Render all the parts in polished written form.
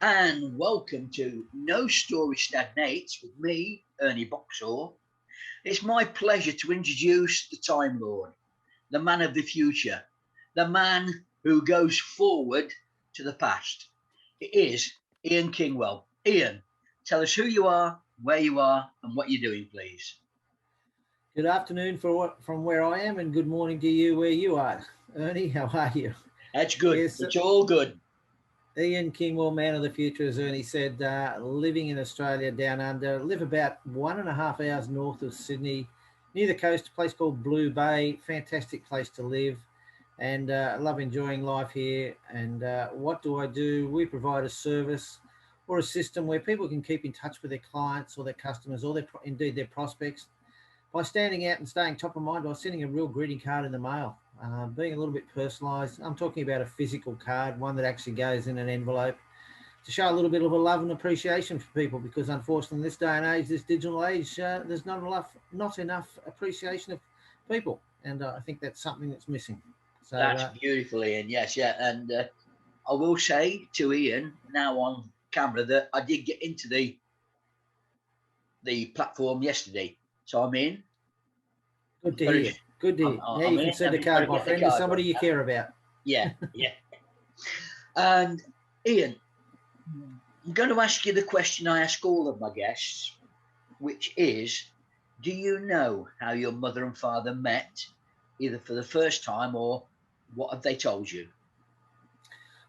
and welcome to No Story Stagnates with me, Ernie Boxall. It's my pleasure to introduce the Time Lord, the man of the future, the man who goes forward to the past. It is Ian Kingwill. Ian, tell us who you are, where you are, and what you're doing, please. Good afternoon from where I am, and good morning to you where you are. Ernie, how are you? That's good. Yes, It's all good. Ian Kingwill, man of the future, as Ernie said, living in Australia down under, live about 1.5 hours north of Sydney, near the coast, a place called Blue Bay. Fantastic place to live, and I love enjoying life here. And what do I do? We provide a service or a system where people can keep in touch with their clients or their customers or indeed their prospects by standing out and staying top of mind by sending a real greeting card in the mail. Being a little bit personalised. I'm talking about a physical card, one that actually goes in an envelope to show a little bit of a love and appreciation for people, because unfortunately in this day and age, this digital age, there's not enough appreciation of people, and I think that's something that's missing. So that's beautiful, Ian. Yes, yeah, and I will say to Ian now on camera that I did get into the platform yesterday, so I'm in. Good to hear. Good to hear. Now you can send a card, my friend, to somebody you care about. Yeah, yeah. And Ian, I'm going to ask you the question I ask all of my guests, which is, do you know how your mother and father met, either for the first time or what have they told you?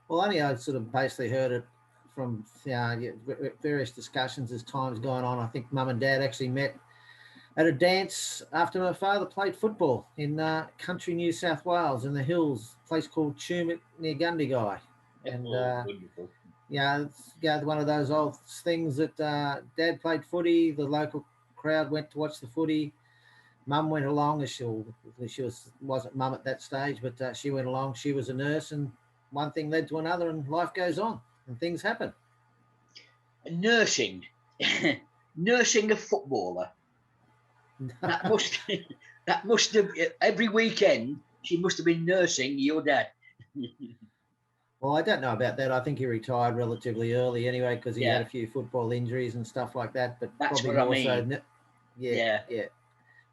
Well, only I sort of basically heard it from various discussions as time's gone on. I think Mum and Dad actually met at a dance after my father played football in country New South Wales in the hills, a place called Tumut near Gundagai. And wonderful. It's one of those old things that Dad played footy, the local crowd went to watch the footy. Mum went along, as she wasn't mum at that stage, but she went along. She was a nurse, and one thing led to another, and life goes on and things happen. Nursing a footballer. That must have every weekend she must have been nursing your dad. Well, I don't know about that. I think he retired relatively early anyway, because he had a few football injuries and stuff like that. But that's probably what more I mean. So. Yeah.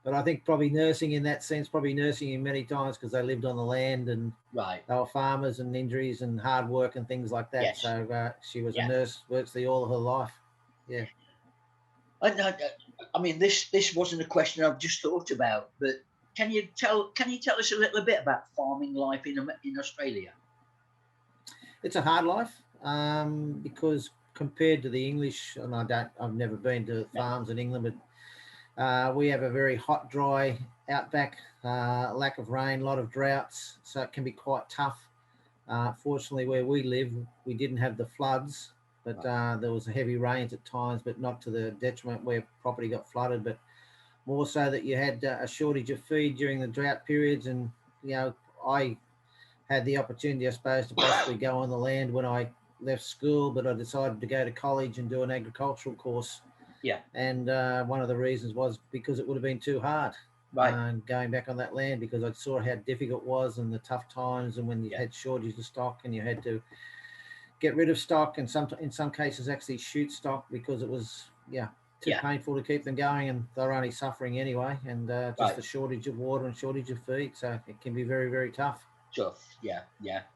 But I think probably nursing in that sense, probably nursing him many times because they lived on the land and they were farmers, and injuries and hard work and things like that. Yes. So she was a nurse virtually all of her life. Yeah. I mean, this wasn't a question I've just thought about, but can you tell us a little bit about farming life in Australia? It's a hard life because compared to the English, and I've never been to farms in England, but we have a very hot, dry outback, lack of rain, a lot of droughts, so it can be quite tough. Fortunately, where we live, we didn't have the floods, but there was heavy rains at times, but not to the detriment where property got flooded, but more so that you had a shortage of feed during the drought periods. And, I had the opportunity, I suppose, to possibly go on the land when I left school, but I decided to go to college and do an agricultural course. Yeah. And one of the reasons was because it would have been too hard. Going back on that land, because I saw how difficult it was and the tough times, and when you had shortages of stock and you had to get rid of stock, and in some cases actually shoot stock because it was too painful to keep them going, and they're only suffering anyway, and just the shortage of water and shortage of feed, so it can be very, very tough.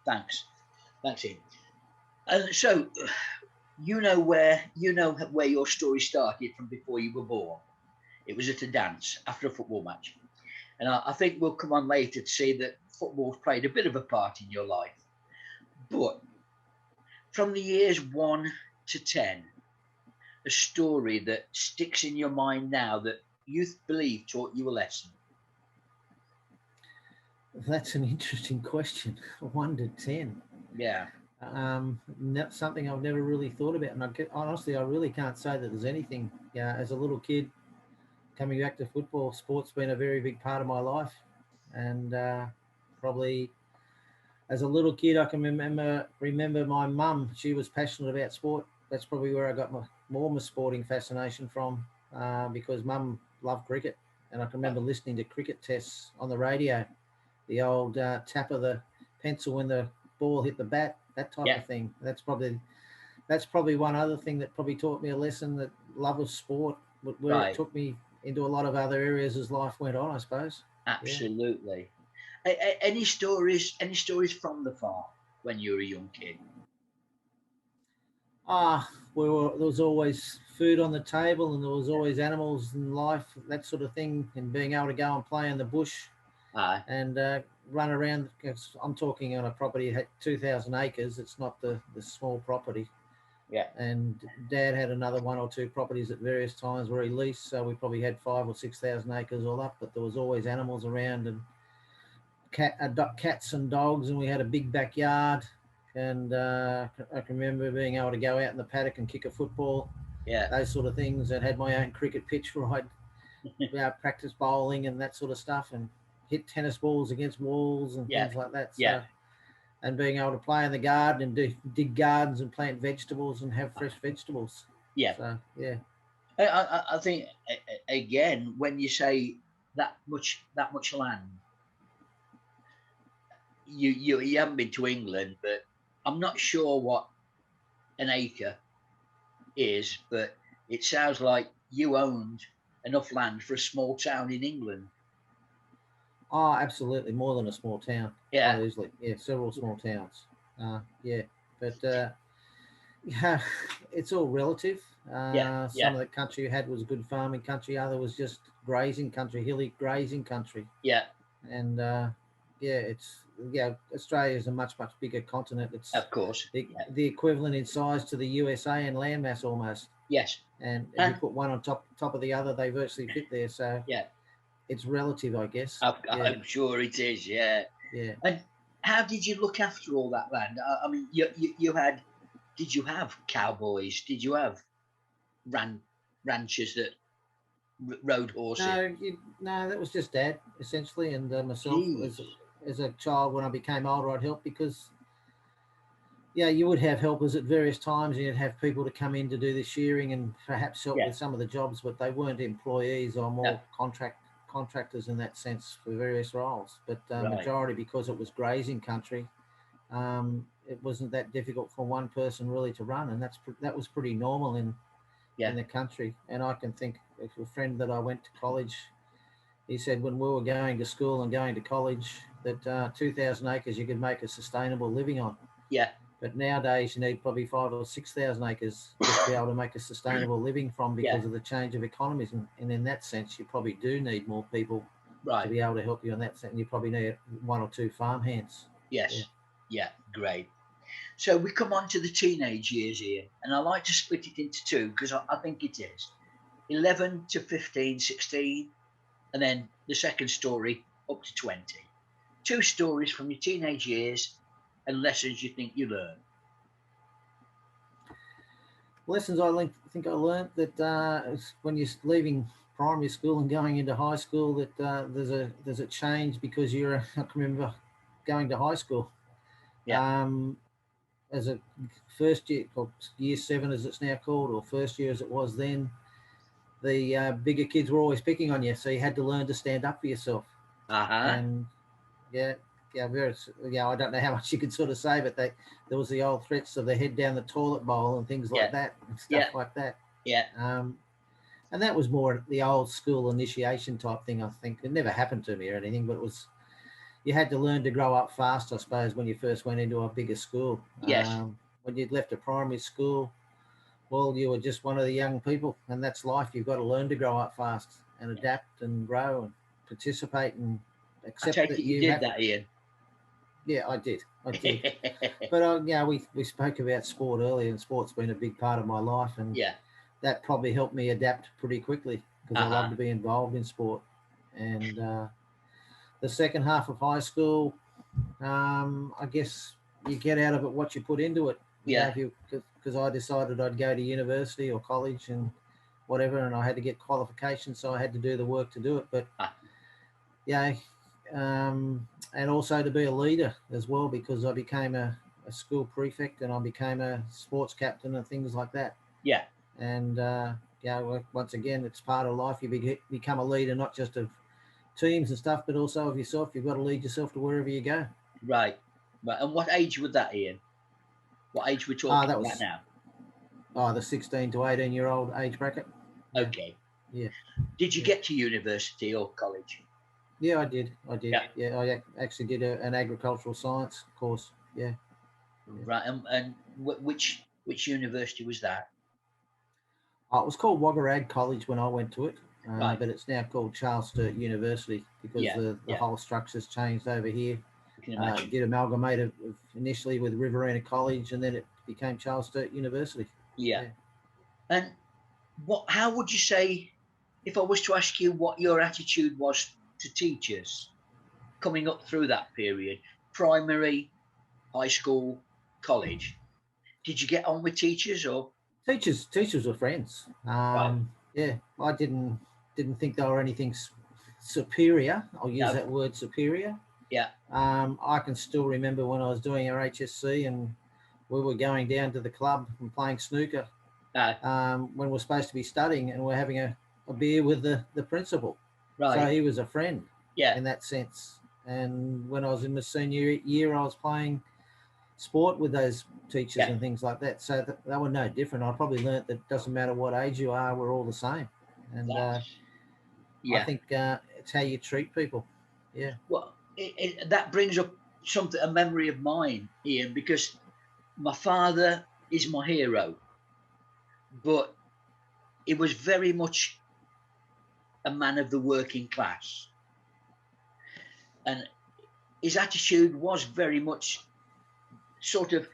Thanks Ian. And so you know where your story started from before you were born. It was at a dance after a football match, and I think we'll come on later to see that football's played a bit of a part in your life. But from the years 1 to 10, a story that sticks in your mind now that you believe taught you a lesson. That's an interesting question. 1 to 10. Yeah. Something I've never really thought about, and honestly, I really can't say that there's anything. As a little kid, coming back to football, sport's been a very big part of my life, and probably as a little kid, I can remember my mum. She was passionate about sport. That's probably where I got my sporting fascination from, because Mum loved cricket, and I can remember listening to cricket tests on the radio, the old tap of the pencil when the ball hit the bat, that type of thing. That's probably that's probably one other thing that probably taught me a lesson, that love of sport, where it Right. took me into a lot of other areas as life went on, I suppose. Yeah. Absolutely. Any stories? Any stories from the farm when you were a young kid? There was always food on the table, and there was always animals and life, that sort of thing, and being able to go and play in the bush Aye. and run around. I'm talking on a property that had 2,000 acres. It's not the small property. Yeah. And Dad had another one or two properties at various times where he leased, so we probably had 5 or 6,000 acres all up. But there was always animals around, and cats and dogs, and we had a big backyard. And I can remember being able to go out in the paddock and kick a football, Yeah. those sort of things. And had my own cricket pitch where I'd practice bowling and that sort of stuff, and hit tennis balls against walls and Yeah. things like that. So, Yeah. and being able to play in the garden and dig gardens and plant vegetables and have fresh vegetables. Yeah. So, yeah. I think again, when you say that much land, you haven't been to England, but I'm not sure what an acre is, but it sounds like you owned enough land for a small town in England. Oh, absolutely, more than a small town. Yeah. Quite easily. Yeah, several small towns. Yeah, but yeah, it's all relative. Yeah. Some Yeah. of the country you had was good farming country, other was just grazing country, hilly grazing country. Yeah. And yeah, Australia is a much bigger continent. It's Of course. the equivalent in size to the USA in landmass almost. Yes. And if you put one on top of the other, they virtually fit there. So yeah, it's relative, I guess. I'm sure it is. Yeah. Yeah. And how did you look after all that land? I mean, you had. Did you have cowboys? Did you have ranchers that rode horses? No, that was just Dad essentially, and myself as a child. When I became older, I'd help because, yeah, you would have helpers at various times, and you'd have people to come in to do the shearing and perhaps help with some of the jobs, but they weren't employees or more contractors in that sense for various roles. But majority, because it was grazing country, it wasn't that difficult for one person really to run, and that was pretty normal in the country. And I can think of a friend that I went to college. He said when we were going to school and going to college that 2,000 acres you could make a sustainable living on. Yeah. But nowadays you need probably 5,000 or 6,000 acres to be able to make a sustainable living from because of the change of economies. And in that sense, you probably do need more people to be able to help you in that sense. And you probably need 1 or 2 farm hands. Yes. Yeah. Great. So we come on to the teenage years here, and I like to split it into 2 because I think it is 11 to 15, 16, and then the second story up to 20. 2 stories from your teenage years and lessons you think you learned. Lessons I think I learned that when you're leaving primary school and going into high school, that there's a change because I can remember going to high school. Yeah. As a first year, or year 7 as it's now called, or first year as it was then, the bigger kids were always picking on you, so you had to learn to stand up for yourself. And I don't know how much you could sort of say, but there was the old threats of the head down the toilet bowl and things like that, and stuff like that. Yeah. And that was more the old school initiation type thing, I think. It never happened to me or anything, but you had to learn to grow up fast, I suppose, when you first went into a bigger school. Yes. When you'd left a primary school, well, you were just one of the young people, and that's life. You've got to learn to grow up fast and adapt and grow and participate and accept that you did that, Ian. Yeah, I did. But we spoke about sport earlier, and sport's been a big part of my life, and that probably helped me adapt pretty quickly because I love to be involved in sport. And the second half of high school, I guess you get out of it what you put into it. Because I decided I'd go to university or college and whatever, and I had to get qualifications, so I had to do the work to do it. But and also to be a leader as well, because I became a school prefect and I became a sports captain and things like that. Yeah. And once again, it's part of life. You become a leader, not just of teams and stuff, but also of yourself. You've got to lead yourself to wherever you go. Right. And what age was that, Ian? What age we're talking about now? Oh, the 16 to 18-year-old age bracket. Yeah. Okay. Yeah. Did you Yeah. get to university or college? Yeah, I did. Yeah. Yeah, I actually did an agricultural science course. Yeah. Right. And which university was that? It was called Wagga College when I went to it, Right. but it's now called Charles Sturt University because Yeah. the Yeah. whole structure's changed over here. You can imagine. Did amalgamate initially with Riverina College, and then it became Charles Sturt University. Yeah. Yeah. And how would you say, if I was to ask you what your attitude was to teachers coming up through that period, primary, high school, college, did you get on with teachers or? Teachers were friends. Right. Yeah, I didn't think they were anything superior. I'll use No. that word, superior. Yeah. I can still remember when I was doing our HSC and we were going down to the club and playing snooker when we're supposed to be studying, and we're having a beer with the principal. Right. So he was a friend. Yeah. In that sense. And when I was in my senior year, I was playing sport with those teachers and things like that. So they were no different. I probably learnt that it doesn't matter what age you are, we're all the same. And I think it's how you treat people. Yeah. Well, that brings up a memory of mine, Ian, because my father is my hero, but he was very much a man of the working class. And his attitude was very much sort of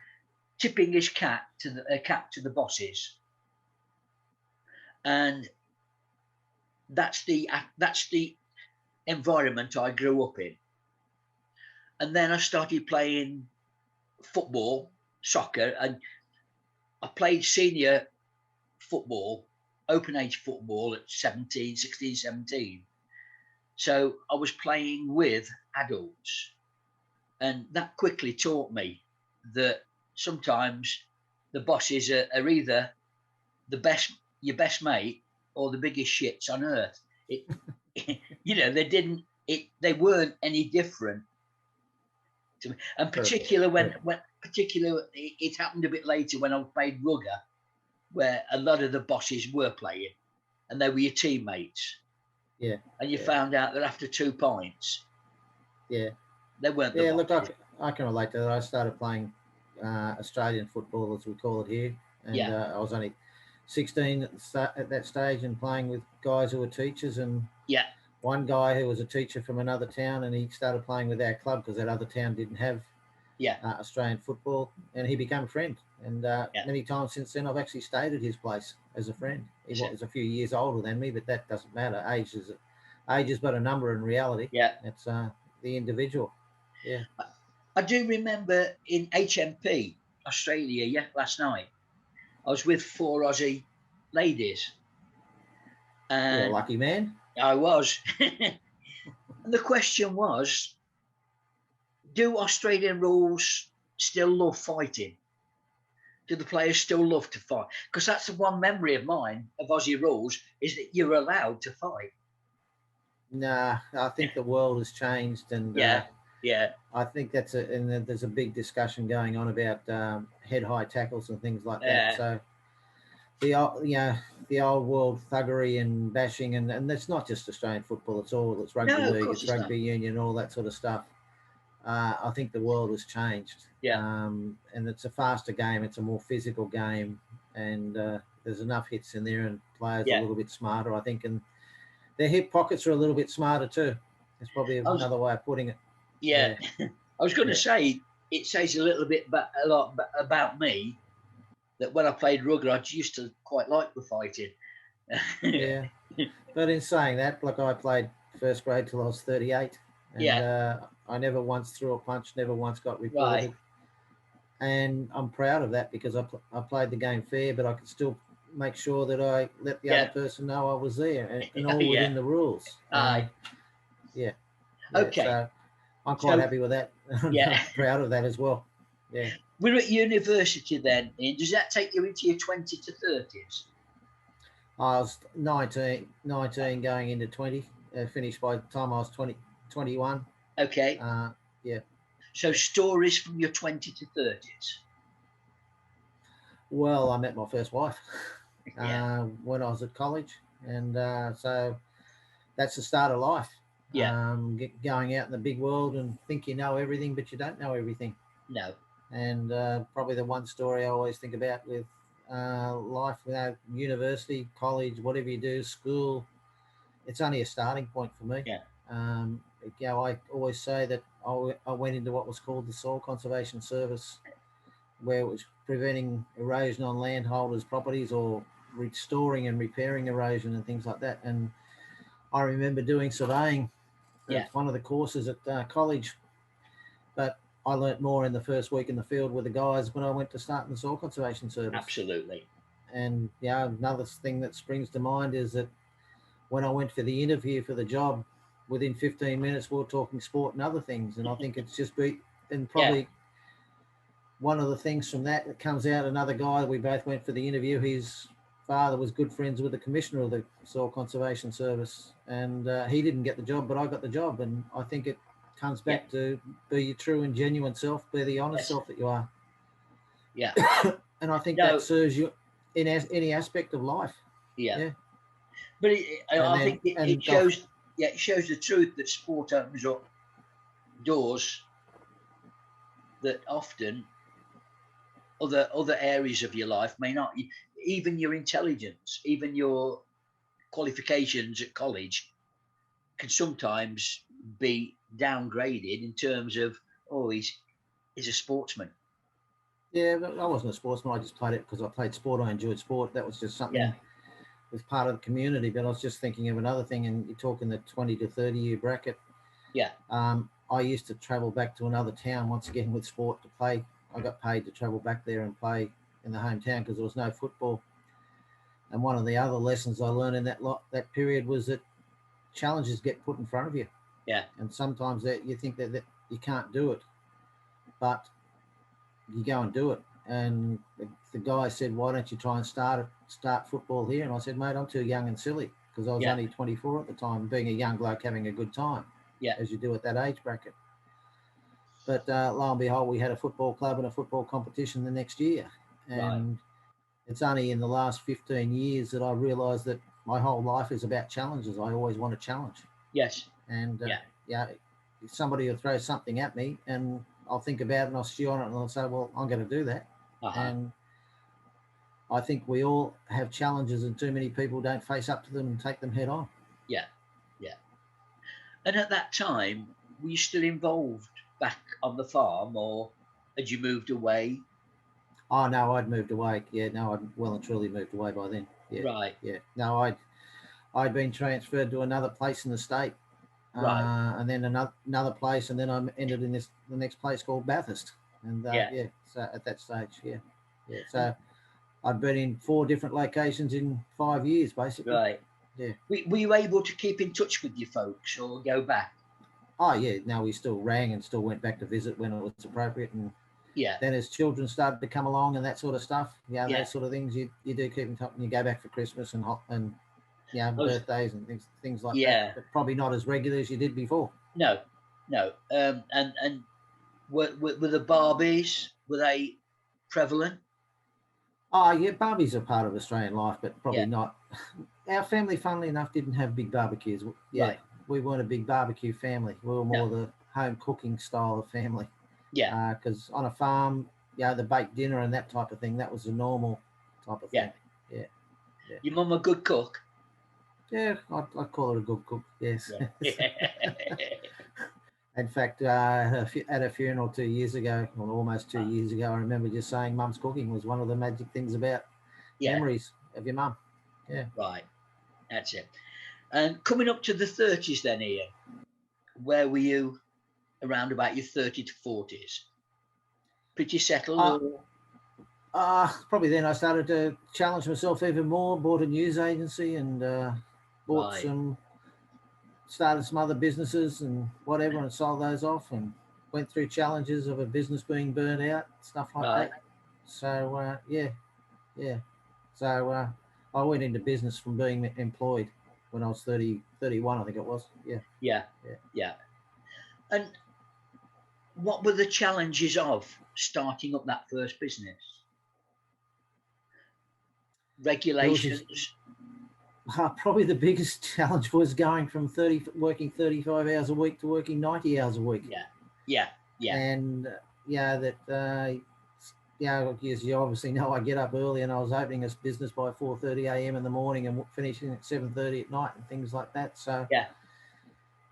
tipping his cap to the bosses. And that's the environment I grew up in. And then I started playing football, soccer, and I played senior football, open age football at 16, 17. So I was playing with adults, and that quickly taught me that sometimes the bosses are either your best mate or the biggest shits on earth. They weren't any different to me. And particularly it happened a bit later when I played rugger, where a lot of the bosses were playing, and they were your teammates. Yeah. And you found out that after 2 points, they weren't. Yeah, look, I can relate to that. I started playing Australian football, as we call it here, and I was only 16 at that stage and playing with guys who were teachers, and one guy who was a teacher from another town, and he started playing with our club because that other town didn't have Australian football, and he became a friend. And many times since then, I've actually stayed at his place as a friend. He was a few years older than me, but that doesn't matter. Age is but a number in reality. Yeah, it's the individual. Yeah, I do remember in HMP Australia. Last night I was with 4 Aussie ladies. And you're a lucky man. I was. And the question was, do Australian rules still love fighting? Do the players still love to fight? Because that's the one memory of mine of Aussie rules, is that you're allowed to fight. Nah, I think the world has changed, and I think and there's a big discussion going on about head-high tackles and things like that. So the old world thuggery and bashing, and that's not just Australian football. It's rugby league, it's rugby union, all that sort of stuff. I think the world has changed. And it's a faster game. It's a more physical game, and there's enough hits in there, and players are a little bit smarter, I think, and their hip pockets are a little bit smarter too. That's probably another way of putting it. Yeah. I was going to say, it says a lot about me that when I played rugby, I used to quite like the fighting. Yeah. But in saying that, like, I played first grade till I was 38. And I never once threw a punch, never once got reported. Right. And I'm proud of that because I played the game fair, but I could still make sure that I let the other person know I was there and all within the rules. Okay. So I'm quite happy with that. I'm proud of that as well. Yeah. We're at university then, Ian. Does that take you into your 20 to 30s? I was 19 going into 20. Finished by the time I was 21. Okay. Yeah. So stories from your 20 to 30s? Well, I met my first wife Yeah. when I was at college, and so that's the start of life. Yeah. Going out in the big world and think you know everything, but you don't know everything. No. And probably the one story I always think about with life, university, college, whatever you do, school, it's only a starting point for me. Yeah. Um, I always say that I went into what was called the Soil Conservation Service, where it was preventing erosion on landholders' properties or restoring and repairing erosion and things like that. And I remember doing surveying Yeah. as one of the courses at college, but I learnt more in the first week in the field with the guys when I went to start in the Soil Conservation Service. Absolutely. And another thing that springs to mind is that when I went for the interview for the job, within 15 minutes we were talking sport and other things. And I think it's just and Yeah. probably one of the things from that comes out, another guy, we both went for the interview, his father was good friends with the commissioner of the Soil Conservation Service, and he didn't get the job, but I got the job. And I think it comes Yeah. back to be your true and genuine self, be the honest Yes. self that you are. Yeah. And I think that No. serves you in any aspect of life. Yeah. Yeah. But And I then, think it and shows. Yeah, it shows the truth that sport opens up doors that often other areas of your life may not. Even your intelligence, even your qualifications at college can sometimes be downgraded in terms of, oh, he's a sportsman. yeah, but I wasn't a sportsman. I just played it because I played sport. I enjoyed sport. That was just Yeah. something was part of the community. But I was just thinking of another thing, and you're talking the 20 to 30 year bracket. Yeah. I used to travel back to another town once again with sport to play. I got paid to travel back there and play in the hometown because there was no football. And one of the other lessons I learned in that period was that challenges get put in front of you, Yeah. and sometimes that you think that you can't do it, but you go and do it. And the guy said, "Why don't you try and start football here?" And I said, "Mate, I'm too young and silly," because I was Yeah. only 24 at the time, being a young bloke having a good time, Yeah. as you do at that age bracket. But lo and behold, we had a football club and a football competition the next year. Right. And it's only in the last 15 years that I realised that my whole life is about challenges. I always want a challenge. Yes. And Yeah. somebody will throw something at me and I'll think about it and I'll stew on it and I'll say, well, I'm going to do that. Uh-huh. And I think we all have challenges and too many people don't face up to them and take them head on. Yeah. Yeah. And at that time, were you still involved back on the farm, or had you moved away? Oh, no, I'd moved away. Yeah, no, I'd well and truly moved away by then. Yeah, Right. yeah. No, I'd been transferred to another place in the state, Right. and then another place, and then I ended in the next place called Bathurst. And Yeah. so at that stage, yeah. And, So I've been in 4 different locations in 5 years, basically. right. Yeah. Were you able to keep in touch with your folks or go back? Oh yeah. No, we still rang and still went back to visit when it was appropriate. And Yeah. then as children started to come along and that sort of stuff, Yeah. those sort of things, you do keep in touch and you go back for Christmas and Those, birthdays and things like that. yeah. But probably not as regular as you did before. No. No. And were the Barbies, were they prevalent? Oh yeah, barbecues are part of Australian life, but probably Yeah. not. Our family, funnily enough, didn't have big barbecues. Yeah, Right. we weren't a big barbecue family. We were No. more the home cooking style of family. Yeah. Because on a farm, the baked dinner and that type of thing, that was the normal type of Yeah. thing. Yeah, yeah. Your mum a good cook? Yeah, I'd call her a good cook, yes. Yeah. In fact, at a funeral 2 years ago, or almost 2 years ago, I remember just saying mum's cooking was one of the magic things about Yeah. memories of your mum. Yeah. Right. That's it. And coming up to the 30s then, Ian, where were you around about your 30 to 40s? Pretty settled? Uh, Or? Probably then I started to challenge myself even more, bought a news agency and Right. started some other businesses and whatever and sold those off and went through challenges of a business being burnt out, stuff like Right. that. So, yeah. So I went into business from being employed when I was 30, 31, I think it was. Yeah. Yeah. Yeah. Yeah. And what were the challenges of starting up that first business? regulations? Probably the biggest challenge was going from working 35 hours a week to working 90 hours a week. Yeah. And as you obviously know, I get up early, and I was opening this business by 4:30 a.m. in the morning and finishing at 7:30 at night and things like that. So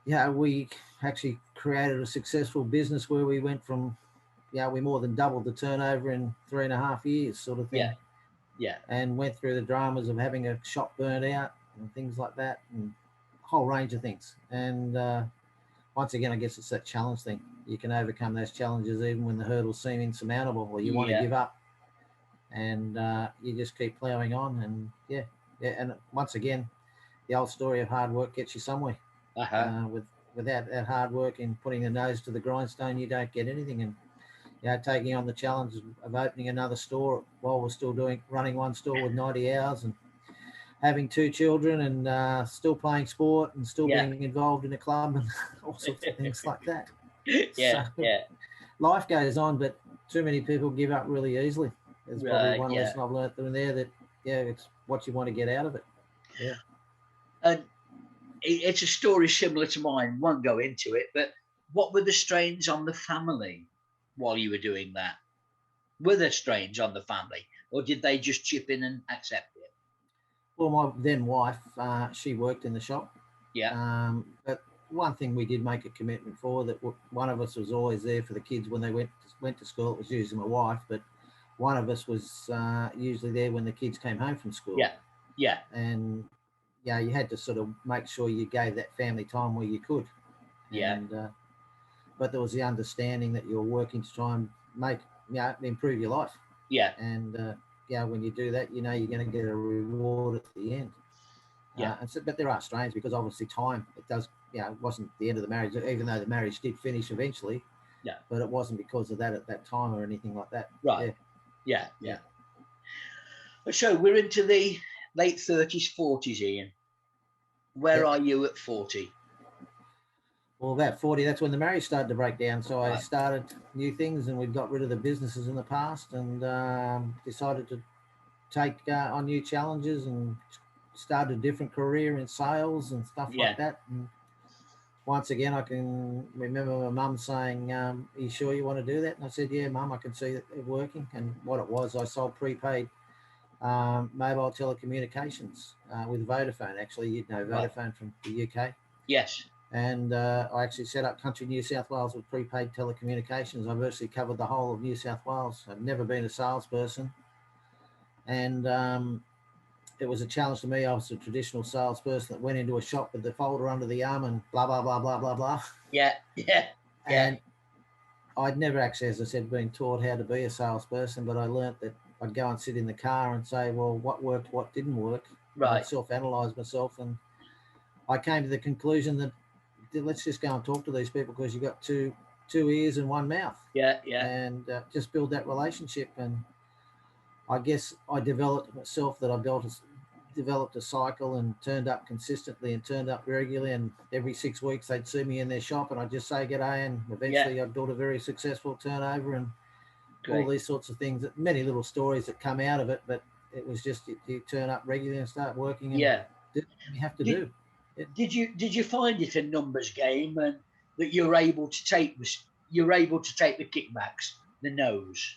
we actually created a successful business where we went from we more than doubled the turnover in 3.5 years, sort of thing. And went through the dramas of having a shop burnt out and things like that, and a whole range of things. And once again, I guess it's that challenge thing. You can overcome those challenges even when the hurdles seem insurmountable, or you want to give up, and you just keep plowing on. And and once again, the old story of hard work gets you somewhere. Without that hard work and putting the nose to the grindstone, you don't get anything. And taking on the challenge of opening another store while we're still running one store with 90 hours and having 2 children and still playing sport and still being involved in a club and all sorts of things like that. Life goes on, but too many people give up really easily. There's probably one lesson I've learned from there, that it's what you want to get out of it. And it's a story similar to mine. Won't go into it, but what were the strains on the family while you were doing that? Were there strains on the family, or did they just chip in and accept it? Well, my then wife, she worked in the shop. But one thing we did make a commitment for, that one of us was always there for the kids when they went to school. It was usually my wife, but one of us was usually there when the kids came home from school. And you had to sort of make sure you gave that family time where you could. But there was the understanding that you're working to try and make improve your life. And when you do that, you're going to get a reward at the end. But there are strains, because obviously time, it does, it wasn't the end of the marriage, even though the marriage did finish eventually. But it wasn't because of that at that time or anything like that. So we're into the late 30s, 40s, Ian. Where are you at 40? Well, about 40, that's when the marriage started to break down. So I started new things, and we'd got rid of the businesses in the past, and decided to take on new challenges and started a different career in sales and stuff like that. And once again, I can remember my mum saying, are you sure you want to do that? And I said, yeah, Mum, I can see it working. And what it was, I sold prepaid mobile telecommunications with Vodafone. Actually, you'd know Vodafone from the UK. Yes. And I actually set up Country New South Wales with prepaid telecommunications. I virtually covered the whole of New South Wales. I've never been a salesperson. And it was a challenge to me. I was a traditional salesperson that went into a shop with the folder under the arm and blah, blah, blah, blah, blah, blah. And I'd never actually, as I said, been taught how to be a salesperson, but I learnt that I'd go and sit in the car and say, well, what worked, what didn't work. I'd self-analyse myself, and I came to the conclusion that let's just go and talk to these people, because you've got two ears and one mouth. And just build that relationship. And I guess I developed myself that I developed a cycle and turned up consistently and turned up regularly. And every 6 weeks they'd see me in their shop, and I'd just say g'day, and eventually I'd build a very successful turnover and all these sorts of things. Many little stories that come out of it, but it was just you turn up regularly and start working and do what you have to do. Did you find it a numbers game, and that you're able to take the kickbacks, the no's?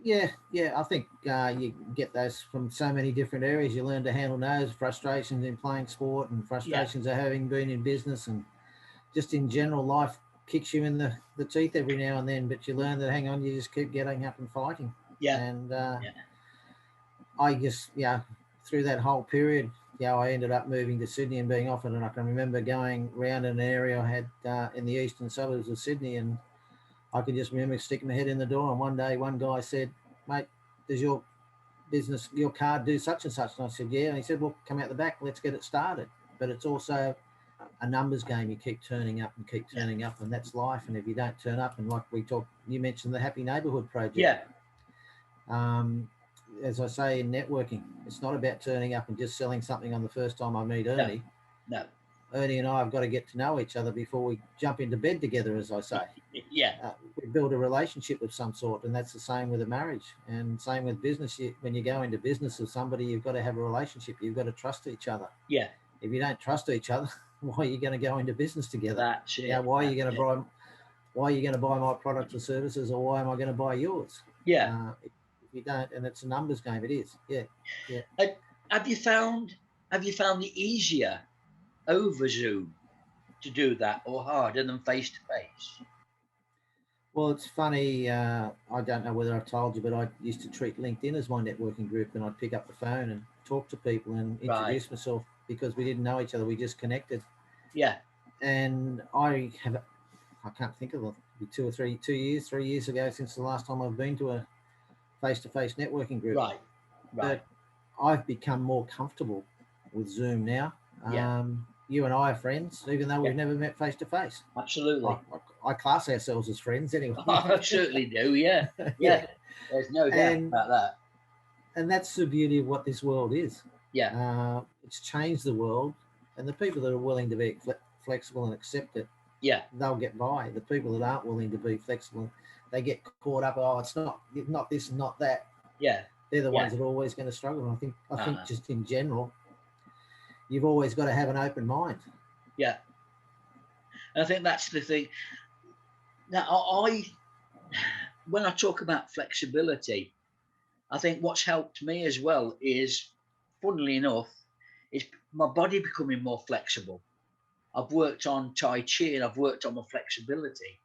I think you get those from so many different areas. You learn to handle no's, frustrations in playing sport, and frustrations of having been in business, and just in general, life kicks you in the teeth every now and then, but you learn that, hang on, you just keep getting up and fighting. And I guess, through that whole period, I ended up moving to Sydney and being offered, and I can remember going around an area I had in the eastern suburbs of Sydney, and I could just remember sticking my head in the door, and one day one guy said, mate, does your business, your card do such and such? And I said, yeah. And he said, well, come out the back, let's get it started. But it's also a numbers game. You keep turning up and keep turning up, and that's life. And if you don't turn up, and like you mentioned the Happy Neighbourhood Project. As I say in networking, it's not about turning up and just selling something on the first time I meet Ernie. No. Ernie and I have got to get to know each other before we jump into bed together, as I say. build a relationship of some sort, and that's the same with a marriage, and same with business. When you go into business with somebody, you've got to have a relationship. You've got to trust each other. Yeah. If you don't trust each other, why are you going to go into business together? That's it. Yeah. Why are you going to buy my products or services, or why am I going to buy yours? Yeah. If you don't, and it's a numbers game. It is. Yeah. Yeah. Have you found it easier over Zoom to do that, or harder than face to face? Well, it's funny. I don't know whether I've told you, but I used to treat LinkedIn as my networking group, and I'd pick up the phone and talk to people and introduce myself because we didn't know each other. We just connected. Yeah. And I can't think of it. 3 years ago since the last time I've been to a face-to-face networking group. Right. But I've become more comfortable with Zoom now. Yeah. You and I are friends, even though we've never met face-to-face. Absolutely. I class ourselves as friends anyway. I certainly do, yeah. Yeah. There's no doubt about that. And that's the beauty of what this world is. Yeah. It's changed the world, and the people that are willing to be flexible and accept it, they'll get by. The people that aren't willing to be flexible, they get caught up. Oh, it's not this and not that. Yeah. They're the ones that are always going to struggle. And I think just in general, you've always got to have an open mind. Yeah. And I think that's the thing. Now, when I talk about flexibility, I think what's helped me as well is, funnily enough, is my body becoming more flexible. I've worked on Tai Chi and I've worked on my flexibility.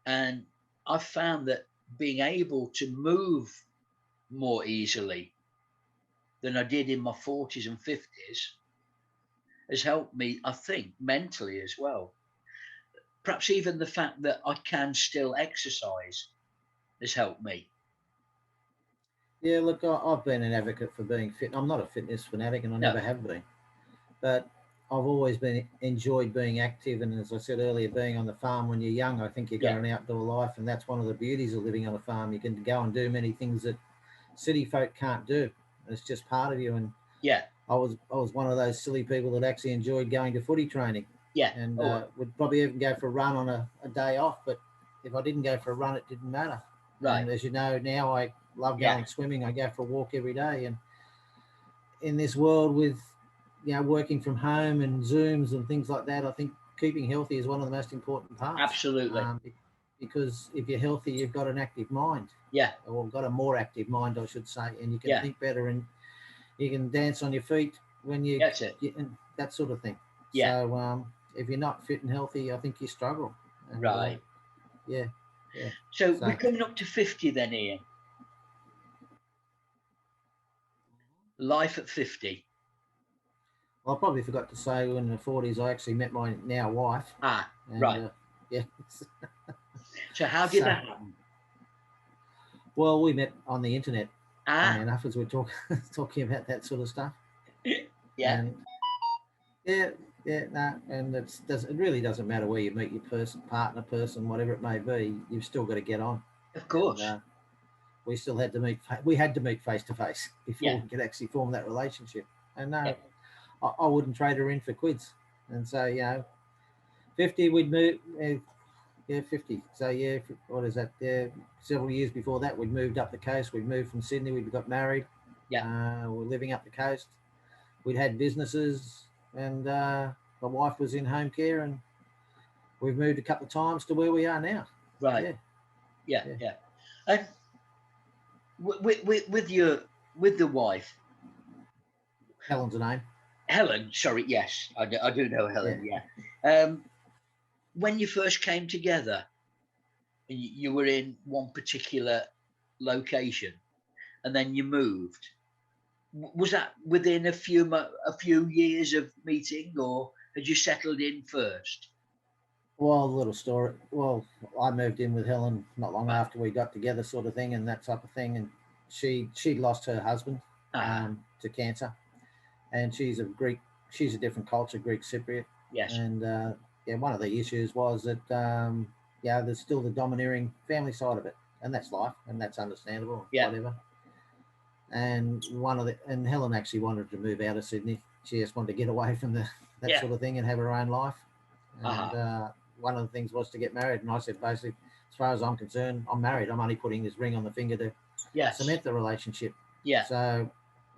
And I've found that being able to move more easily than I did in my 40s and 50s has helped me, I think, mentally as well. Perhaps even the fact that I can still exercise has helped me. Yeah, look, I've been an advocate for being fit. I'm not a fitness fanatic, and I never have been. But I've always enjoyed being active. And as I said earlier, being on the farm when you're young, I think you've got an outdoor life. And that's one of the beauties of living on a farm. You can go and do many things that city folk can't do. It's just part of you. And I was one of those silly people that actually enjoyed going to footy training. Yeah. And would probably even go for a run on a day off. But if I didn't go for a run, it didn't matter. Right. And as you know, now I love going swimming. I go for a walk every day. And in this world with, working from home and Zooms and things like that, I think keeping healthy is one of the most important parts. Absolutely. Because if you're healthy, you've got an active mind. Yeah. Or got a more active mind, I should say. And you can think better, and you can dance on your feet when you... That's it. And that sort of thing. Yeah. So if you're not fit and healthy, I think you struggle. And, right. Yeah. So we're coming up to 50 then, Ian. Life at 50. Well, I probably forgot to say in the 40s, I actually met my now wife. Right. Yeah. So how did that happen? Well, we met on the internet. Funny enough, as we're talking about that sort of stuff. Yeah. And and it really doesn't matter where you meet your partner, whatever it may be. You've still got to get on. Of course. And, we still had to meet. We had to meet face to face before we could actually form that relationship. And I wouldn't trade her in for quids. And so 50 we'd move. 50. So what is that? Several years before that, we'd moved up the coast. We'd moved from Sydney. We got married. Yeah. We're living up the coast. We'd had businesses, and my wife was in home care, and we've moved a couple of times to where we are now. Right. Yeah. And with the wife, Helen's the name. Helen, sorry, yes, I do know Helen. Yeah. When you first came together, you were in one particular location, and then you moved. Was that within a few years of meeting, or had you settled in first? Well, a little story. Well, I moved in with Helen not long after we got together, sort of thing, and that type of thing. And she lost her husband to cancer, and she's a different culture, Greek Cypriot. Yes. And one of the issues was that there's still the domineering family side of it, and that's life, and that's understandable. Whatever. And Helen actually wanted to move out of Sydney. She just wanted to get away from that sort of thing and have her own life. And one of the things was to get married. And I said, basically, as far as I'm concerned, I'm married. I'm only putting this ring on the finger to Yes. cement the relationship. Yeah. So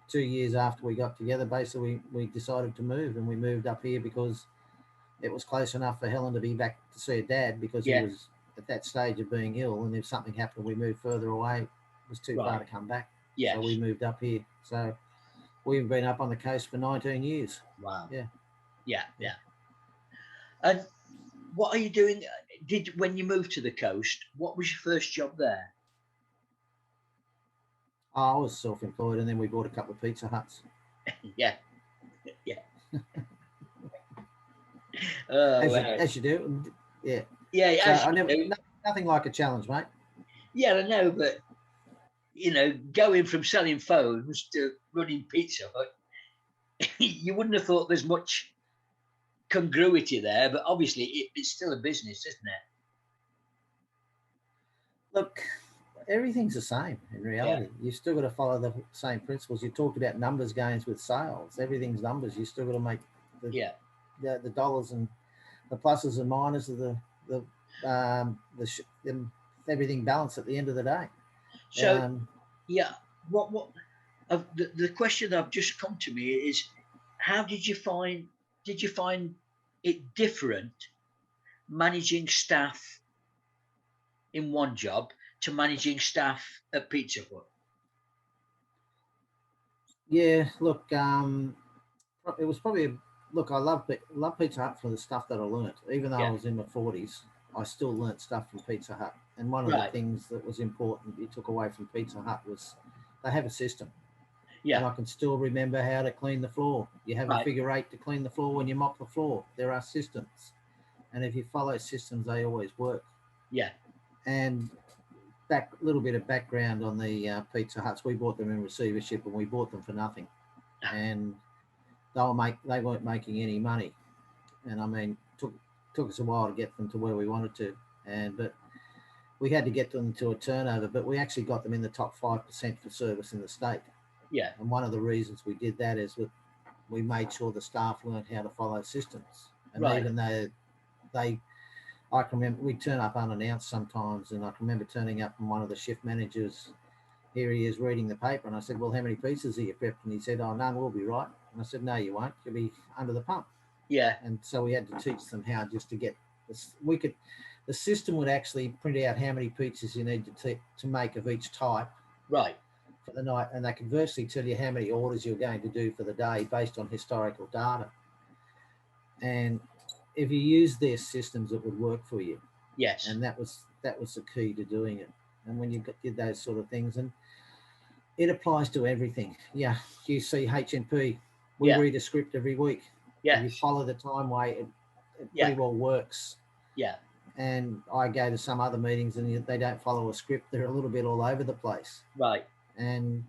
2 years after we got together, basically we decided to move, and we moved up here because it was close enough for Helen to be back to see her dad, because he was at that stage of being ill, and if something happened, we moved further away. It was too far to come back. Yes. So we moved up here. So we've been up on the coast for 19 years. Wow. Yeah. Yeah. Yeah. And what are you doing? When you moved to the coast, what was your first job there? I was self-employed, and then we bought a couple of Pizza Huts. Yeah. Yeah. As you do. Yeah. Yeah. So I never, nothing like a challenge, mate. Yeah, I know, but going from selling phones to running Pizza Hut, you wouldn't have thought there's much congruity there, but obviously it's still a business, isn't it? Look, everything's the same in reality. You've still got to follow the same principles. You talked about numbers games with sales. Everything's numbers. You still got to make the dollars and the pluses and minuses of everything balanced at the end of the day. So what the question that have just come to me is, how did you find it different managing staff in one job to managing staff at Pizza Hut? Yeah, look, it was probably I love Pizza Hut for the stuff that I learnt. Even though I was in my 40s, I still learnt stuff from Pizza Hut. And one of the things that was important you took away from Pizza Hut was they have a system. Yeah. And I can still remember how to clean the floor. You have a figure 8 to clean the floor when you mop the floor. There are systems. And if you follow systems, they always work. Yeah. And a little bit of background on the Pizza Huts. We bought them in receivership, and we bought them for nothing. And they weren't making any money. And I mean, took us a while to get them to where we wanted to. But we had to get them to a turnover, but we actually got them in the top 5% for service in the state. Yeah. And one of the reasons we did that is that we made sure the staff learned how to follow systems. And even though I can remember we'd turn up unannounced sometimes, and I can remember turning up, and one of the shift managers, here he is reading the paper, and I said, well, how many pizzas are you prepped? And he said, oh, none will be right. And I said, no, you won't. You'll be under the pump. Yeah. And so we had to teach them how just to get this. The system would actually print out how many pizzas you need to make of each type. Right. For the night, and they can virtually tell you how many orders you're going to do for the day based on historical data. And if you use their systems, it would work for you. Yes. And that was the key to doing it. And when you did those sort of things, and it applies to everything. Yeah, you see HNP, we read a script every week. Yeah. If you follow the time way, it pretty well works. Yeah. And I go to some other meetings, and they don't follow a script. They're a little bit all over the place. Right. And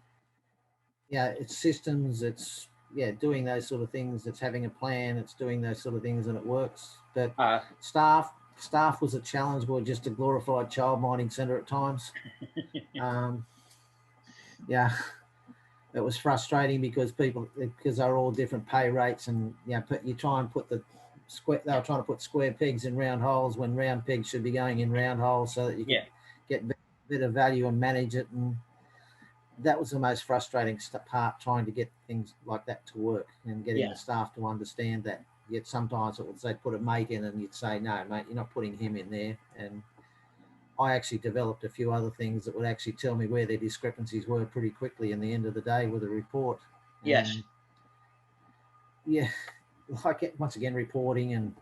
it's systems, it's doing those sort of things, it's having a plan, it's doing those sort of things, and it works. But staff was a challenge. We're just a glorified child mining centre at times. It was frustrating because they're all different pay rates, and you try and put they were trying to put square pegs in round holes when round pegs should be going in round holes, so that you can get a bit of value and manage it. And that was the most frustrating part, trying to get things like that to work and getting the staff to understand that. Yet sometimes it would say put a mate in, and you'd say, no, mate, you're not putting him in there. And I actually developed a few other things that would actually tell me where their discrepancies were pretty quickly in the end of the day with a report. Yes. Like once again, reporting and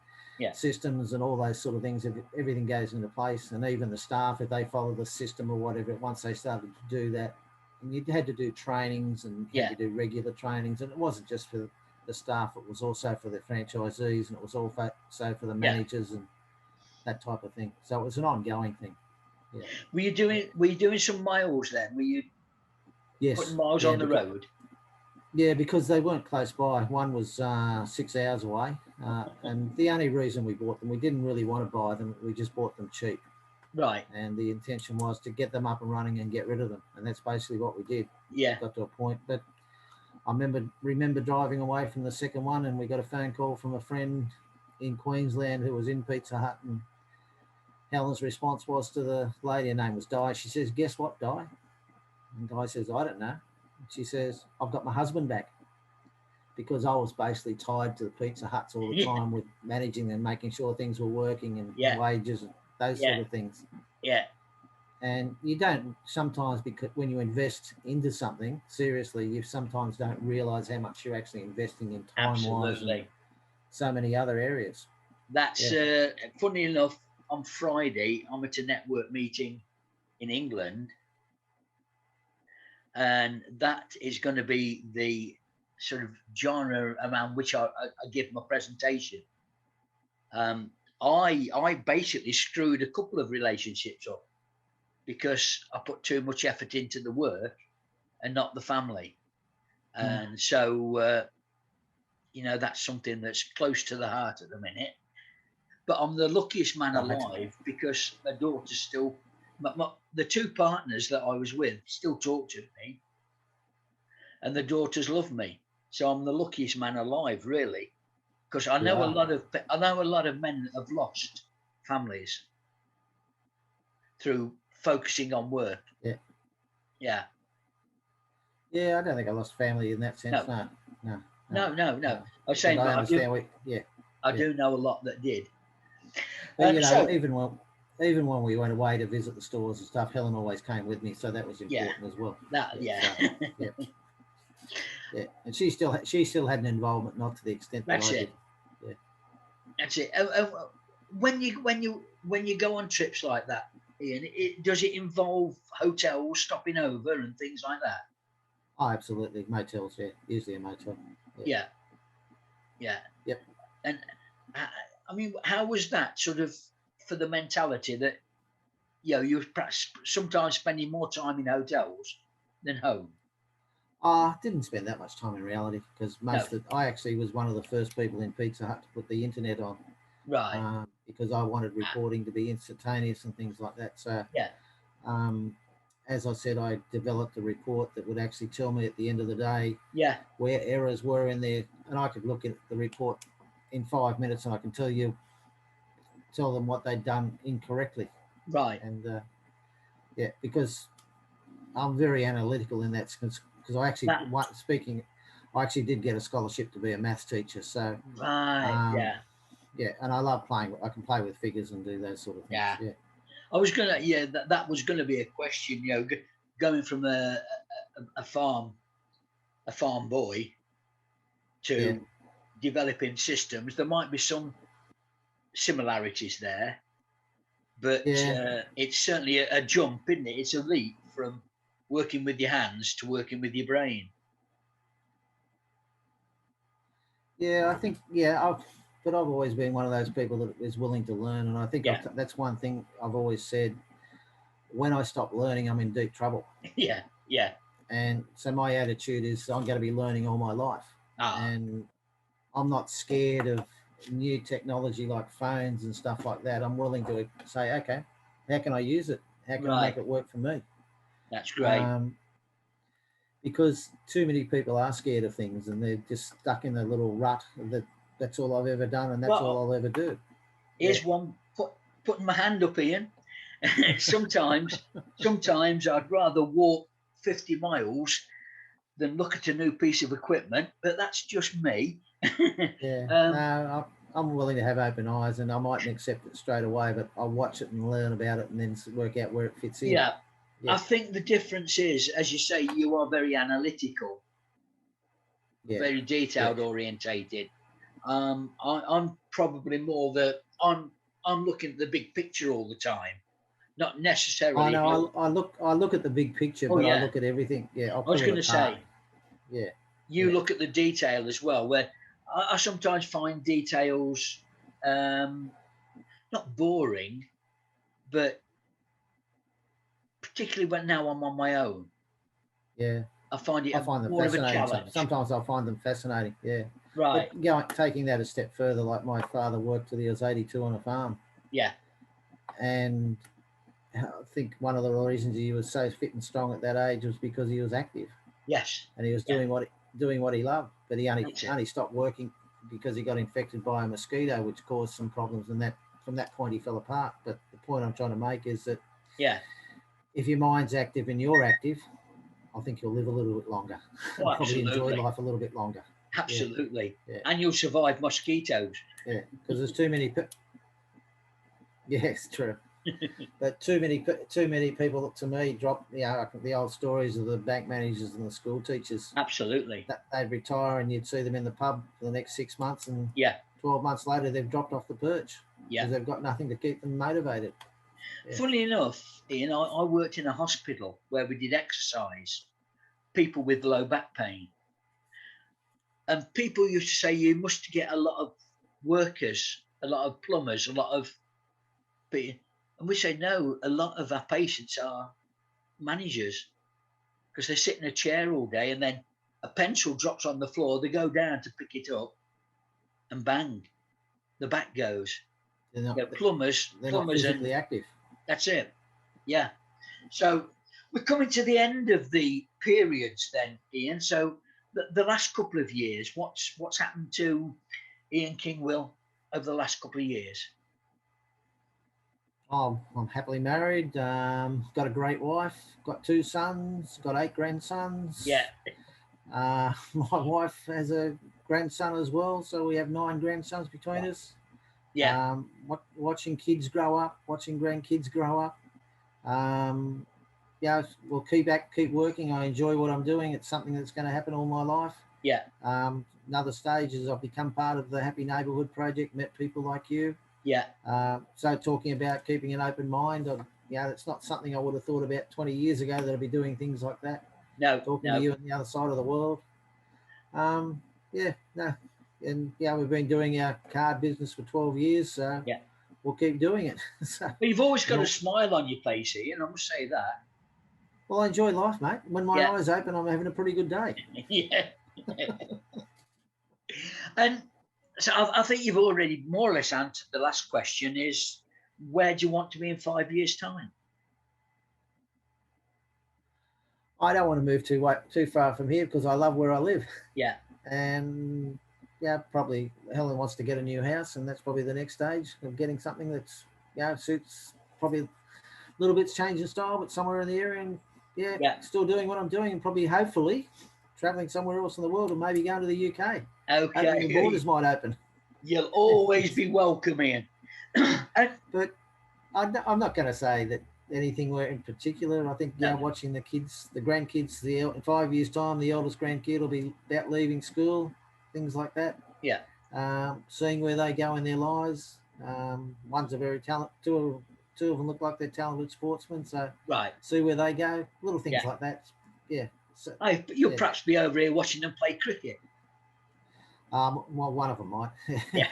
systems and all those sort of things, everything goes into place. And even the staff, if they follow the system or whatever, once they started to do that, and you had to do trainings, and you had to do regular trainings, and it wasn't just for the staff, it was also for the franchisees, and it was also for the managers and that type of thing. So it was an ongoing thing. Yeah. Were you doing some miles then? Were you putting miles on the road? Yeah, because they weren't close by. One was 6 hours away, and the only reason we bought them, we didn't really want to buy them. We just bought them cheap. Right. And the intention was to get them up and running and get rid of them. And that's basically what we did. Yeah. Got to a point. But I remember driving away from the second one, and we got a phone call from a friend in Queensland who was in Pizza Hut, and Helen's response was to the lady, her name was Di. She says, "Guess what, Di?" And Di says, "I don't know." And she says, "I've got my husband back." Because I was basically tied to the Pizza Huts all the time with managing them, making sure things were working and wages and those sort of things. Yeah. And you don't sometimes, because when you invest into something seriously, you sometimes don't realise how much you're actually investing in time-wise and so many other areas. That's funny enough. On Friday, I'm at a network meeting in England, and that is going to be the sort of genre around which I give my presentation. I basically screwed a couple of relationships up because I put too much effort into the work and not the family. And so, that's something that's close to the heart at the minute. But I'm the luckiest man alive because my daughter still, the two partners that I was with still talk to me, and the daughters love me. So I'm the luckiest man alive, really, because I know a lot of men that have lost families through focusing on work. Yeah. I don't think I lost family in that sense. No. I was saying, but I understand. I do know a lot that did. But, even when we went away to visit the stores and stuff, Helen always came with me, so that was important as well. And she still had an involvement, not to the extent that I did. Yeah. That's it. When you go on trips like that, Ian, does it involve hotels, stopping over, and things like that? Oh, absolutely, motels. Yeah, usually a motel. Yeah. Yep. And I mean, how was that sort of for the mentality that you're perhaps sometimes spending more time in hotels than home? I didn't spend that much time in reality because I actually was one of the first people in Pizza Hut to put the internet on. Right. Because I wanted reporting to be instantaneous and things like that. So, as I said, I developed a report that would actually tell me at the end of the day where errors were in there, and I could look at the report in 5 minutes and I can tell them what they'd done incorrectly. Right. And because I'm very analytical in that, because I actually I actually did get a scholarship to be a maths teacher. So and I love playing. I can play with figures and do those sort of things. Yeah. I was gonna. That was gonna be a question. Going from a farm boy to developing systems, there might be some similarities there, but it's certainly a jump, isn't it? It's a leap from working with your hands to working with your brain. I think but I've always been one of those people that is willing to learn, and I think that's one thing I've always said. When I stop learning, I'm in deep trouble. Yeah. And so my attitude is I'm going to be learning all my life, and I'm not scared of new technology like phones and stuff like that. I'm willing to say, okay, how can I use it? How can I make it work for me? That's great. Because too many people are scared of things and they're just stuck in a little rut that's all I've ever done and that's all I'll ever do. Here's one putting my hand up, Ian. Sometimes I'd rather walk 50 miles than look at a new piece of equipment, but that's just me. No, I'm willing to have open eyes, and I mightn't accept it straight away, but I'll watch it and learn about it and then work out where it fits in. Yeah. I think the difference is, as you say, you are very analytical, very detailed orientated. I'm probably more I'm looking at the big picture all the time, not necessarily. I know. I look at the big picture, but I look at everything. Yeah, I was going to say. Yeah. You look at the detail as well, where I sometimes find details not boring, but particularly when now I'm on my own. Yeah. I find them more of a challenge. Sometimes I find them fascinating. Yeah. Right. But taking that a step further, like my father worked till he was 82 on a farm. Yeah. And I think one of the reasons he was so fit and strong at that age was because he was active. Yes. And he was doing what he loved, but he only stopped working because he got infected by a mosquito, which caused some problems, and that from that point he fell apart. But the point I'm trying to make is that if your mind's active and you're active, I think you'll live a little bit longer. Oh, probably enjoy life a little bit longer. Absolutely. And you'll survive mosquitoes. Yeah, because there's too many. Yes, true. But too many people, to me, drop the old stories of the bank managers and the school teachers. Absolutely. They'd retire and you'd see them in the pub for the next 6 months, and 12 months later they've dropped off the perch because they've got nothing to keep them motivated. Funnily enough, Ian, I worked in a hospital where we did exercise people with low back pain, and people used to say you must get a lot of workers, a lot of plumbers, a lot of people. And we say, no, a lot of our patients are managers because they sit in a chair all day and then a pencil drops on the floor. They go down to pick it up and bang, the back goes. Plumbers not physically active. That's it. Yeah. So we're coming to the end of the periods then, Ian. So the last couple of years, what's happened to Ian Kingwill over the last couple of years? Oh, I'm happily married, got a great wife, got 2 sons, got 8 grandsons. Yeah. My wife has a grandson as well, so we have 9 grandsons between us. Yeah. Watching kids grow up, watching grandkids grow up. We'll keep working. I enjoy what I'm doing. It's something that's going to happen all my life. Yeah. Another stage is I've become part of the Happy Neighbourhood Project, met people like you. Yeah. So talking about keeping an open mind, it's not something I would have thought about 20 years ago that I'd be doing things like that. No. Talking to you on the other side of the world. And we've been doing our card business for 12 years, so we'll keep doing it. But you've always got a smile on your face, Ian, I must say that. Well, I enjoy life, mate. When my eyes open, I'm having a pretty good day. Yeah. And so I think you've already more or less answered the last question is, where do you want to be in 5 years' time? I don't want to move too far from here because I love where I live. Yeah. And probably Helen wants to get a new house, and that's probably the next stage of getting something that's suits, probably a little bit change in style, but somewhere in the area, and still doing what I'm doing, and probably hopefully traveling somewhere else in the world, or maybe going to the UK. Okay. The borders might open. You'll always be welcome, Ian. But I'm not going to say that anything in particular. I think watching the kids, the grandkids, in 5 years' time, the eldest grandkid will be about leaving school, things like that. Yeah. Seeing where they go in their lives. One's a very talented. Two of them look like they're talented sportsmen. So see where they go. Little things like that. Yeah. So, you'll perhaps be over here watching them play cricket. Well, one of them might. Yeah.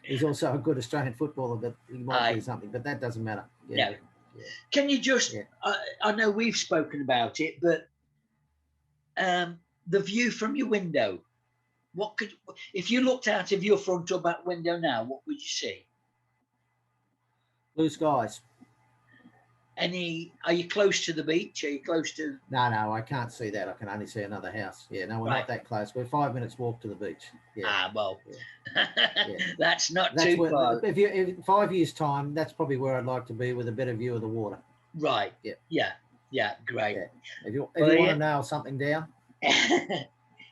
He's also a good Australian footballer, but he might do something. But that doesn't matter. Yeah. No. Yeah. Can you just? I know we've spoken about it, but the view from your window. If you looked out of your front or back window now, what would you see? Blue skies. Are you close to the beach? Are you close to? No, I can't see that. I can only see another house. Yeah, no, we're not that close. We're 5 minutes walk to the beach. Yeah. That's not too far. If 5 years' time, that's probably where I'd like to be, with a better view of the water. Right. Yeah, great. Yeah. If you want to nail something down.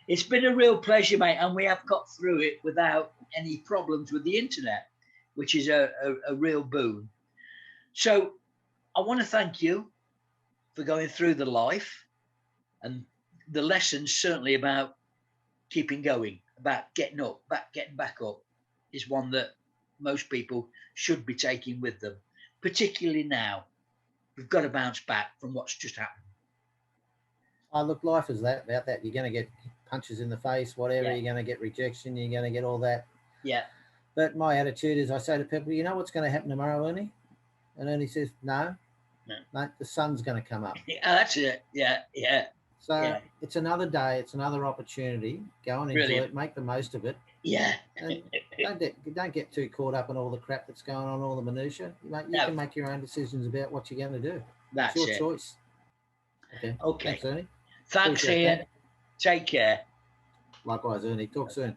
It's been a real pleasure, mate, and we have got through it without any problems with the internet, which is a real boon. So I want to thank you for going through the life and the lessons, certainly about keeping going, about getting back up, is one that most people should be taking with them, particularly now. We've got to bounce back from what's just happened. Look, life is about that. You're going to get punches in the face, whatever. You're going to get rejection. You're going to get all that. Yeah. But my attitude is, I say to people, you know what's going to happen tomorrow, Ernie? And Ernie says, no, mate, the sun's going to come up. That's it. Yeah. So it's another day. It's another opportunity. Go and enjoy it. Make the most of it. Yeah. And don't get too caught up in all the crap that's going on, all the minutiae. You can make your own decisions about what you're going to do. That's it's your choice. Okay. Thanks, Ernie. Thanks, Ian. Take care. Likewise, Ernie. Talk soon.